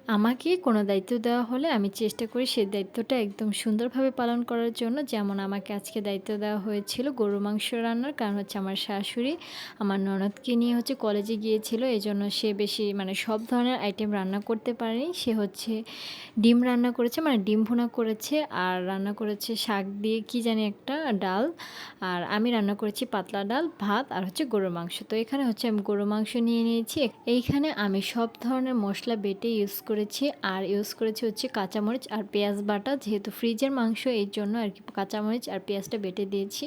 আমাকে কোনো দায়িত্ব দেওয়া হলে আমি চেষ্টা করি সেই দায়িত্বটা একদম সুন্দরভাবে পালন করার জন্য। যেমন আমাকে আজকে দায়িত্ব দেওয়া হয়েছিল গরুর মাংস রান্নার। কারণ হচ্ছে আমার শাশুড়ি আমার ননদকে নিয়ে হচ্ছে কলেজে গিয়েছিল। এজন্য সে বেশি মানে সব ধরনের আইটেম রান্না করতে পারেনি। সে হচ্ছে ডিম রান্না করেছে, মানে ডিম ভুনা করেছে আর রান্না করেছে শাক দিয়ে কি জানি একটা ডাল। আর আমি রান্না করেছি পাতলা ডাল, ভাত আর হচ্ছে গরুর মাংস। তো এখানে হচ্ছে আমি গরুর মাংস নিয়ে নিয়েছি। এইখানে আমি সব ধরনের মশলা বেটে ইউজ করেছি আর ইউজ করেছি হচ্ছে কাঁচামরিচ আর পেঁয়াজ বাটা। যেহেতু ফ্রিজের মাংস এই জন্য আর কি কাঁচামরিচ আর পেঁয়াজটা বেটে দিয়েছি।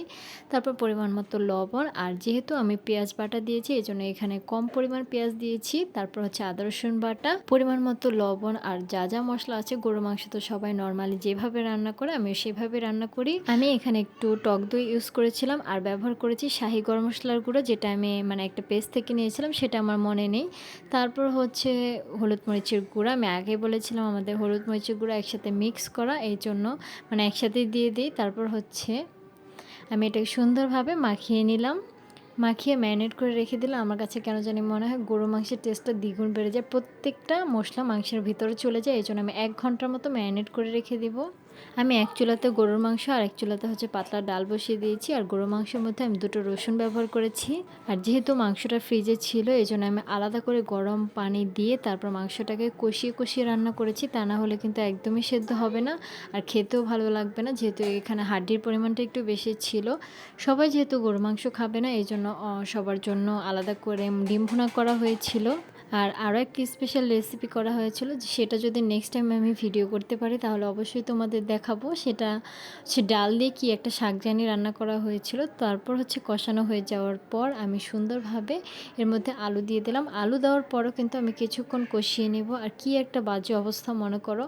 তারপর পরিমাণ মতো লবণ, আর যেহেতু আমি পেঁয়াজ বাটা দিয়েছি এই জন্য এখানে কম পরিমাণ পেঁয়াজ দিয়েছি। তারপর হচ্ছে আদা রসুন বাটা, পরিমাণ মতো লবণ আর যা যা মশলা আছে। গরুর মাংস তো সবাই নর্মালি যেভাবে রান্না করে আমি সেভাবে রান্না করি। আমি এখানে একটু টক দই ইউজ করেছিলাম আর ব্যবহার করেছি শাহি গরম মশলার গুঁড়ো, যেটা আমি মানে একটা পেস্ট থেকে নিয়েছিলাম, সেটা আমার মনে নেই। তারপর হচ্ছে হলুদ মরিচের গুঁড়া। আমি আগে বলেছিলাম আমাদের হলুদ মরিচের গুঁড়া একসাথে মিক্স করা, এই জন্য মানে একসাথে দিয়ে দিই। তারপর হচ্ছে আমি এটাকে সুন্দরভাবে মাখিয়ে নিলাম। মাখিয়ে ম্যারিনেট করে রেখে দিলে আমার কাছে কেন জানি মনে হয় গরুর মাংসের টেস্টটা দ্বিগুণ বেড়ে যায়। প্রত্যেকটা মশলা মাংসের ভিতরে চলে যায়, এই জন্য আমি 1 ঘন্টার মতো ম্যারিনেট করে রেখে দিব। আমি এক চুলাতে গরুর মাংস আর এক চুলাতে হচ্ছে পাতলা ডাল বসিয়ে দিয়েছি। আর গরুর মাংসের মধ্যে আমি 2টো রসুন ব্যবহার করেছি। আর যেহেতু মাংসটা ফ্রিজে ছিল এই জন্য আমি আলাদা করে গরম পানি দিয়ে তারপর মাংসটাকে কষিয়ে কষিয়ে রান্না করেছি। তা না হলে কিন্তু একদমই সেদ্ধ হবে না আর খেতেও ভালো লাগবে না, যেহেতু এখানে হাড্ডির পরিমাণটা একটু বেশি ছিল। সবাই যেহেতু গরুর মাংস খাবে না এই জন্য সবার জন্য আলাদা করে ডিম ভুনা করা হয়েছিল। আর আরও একটি স্পেশাল রেসিপি করা হয়েছিল, সেটা যদি নেক্সট টাইম আমি ভিডিও করতে পারি তাহলে অবশ্যই তোমাদের দেখাবো। সেটা হচ্ছে ডাল দিয়ে কি একটা শাকজানি রান্না করা হয়েছিল। তারপর হচ্ছে কষানো হয়ে যাওয়ার পর আমি সুন্দরভাবে এর মধ্যে আলু দিয়ে দিলাম। আলু দেওয়ার পরও কিন্তু আমি কিছুক্ষণ কষিয়ে নেব। আর কি একটা বাজে অবস্থা, মনে করো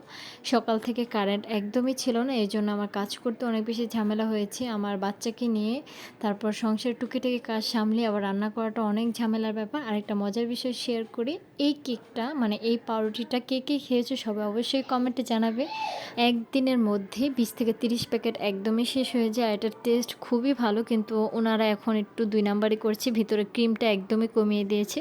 সকাল থেকে কারেন্ট একদমই ছিল না, এই জন্য আমার কাজ করতে অনেক বেশি ঝামেলা হয়েছে আমার বাচ্চাকে নিয়ে। তারপর সংসারের টুকিটাকি কাজ সামলিয়ে আবার রান্না করাটা অনেক ঝামেলার ব্যাপার। আরেকটা মজার বিষয় শেয়ার করি, এই কেকটা মানে এই পাউরুটিটা কে কে খেয়েছো সবাই অবশ্যই কমেন্টে জানাবে। একদিনের মধ্যে 20 থেকে 30 প্যাকেট একদমই শেষ হয়ে যায়। এটার টেস্ট খুবই ভালো, কিন্তু ওনারা এখন একটু 2 নাম্বারই করছে, ভিতরে ক্রিমটা একদমই কমিয়ে দিয়েছে।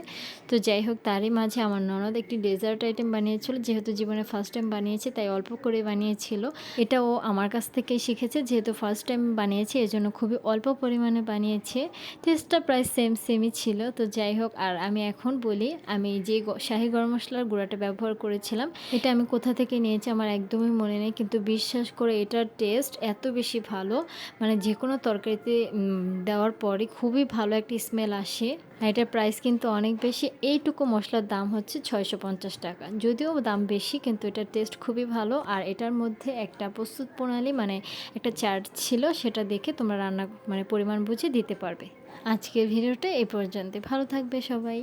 তো যাই হোক, তারই মাঝে আমার ননদ একটি ডেজার্ট আইটেম বানিয়েছিল, যেহেতু জীবনে ফার্স্ট টাইম বানিয়েছে তাই অল্প করে বানিয়েছিল। এটা ও আমার কাছ থেকেই শিখেছে, যেহেতু ফার্স্ট টাইম বানিয়েছে এজন্য খুবই অল্প পরিমাণে বানিয়েছে। টেস্টটা প্রায় সেমই ছিল। তো যাই হোক, আর আমি এখন বলি আমি যে শাহি গরম মশলার গুঁড়াটা ব্যবহার করেছিলাম এটা আমি কোথা থেকে নিয়েছি আমার একদমই মনে নেই, কিন্তু বিশ্বাস করে এটার টেস্ট এত বেশি ভালো, মানে যে কোনো তরকারিতে দেওয়ার পরে খুবই ভালো একটা স্মেল আসে। এটার প্রাইস কিন্তু অনেক বেশি। এইটুকু মশলার দাম হচ্ছে 650 টাকা, যদিও দাম বেশি কিন্তু এটার টেস্ট খুবই ভালো। আর এটার মধ্যে একটা প্রস্তুত প্রণালী মানে একটা চার্ট ছিল, সেটা দেখে তোমরা রান্না মানে পরিমাণ বুঝে দিতে পারবে। আজকের ভিডিওটা এই পর্যন্ত। ভালো থাকবে সবাই।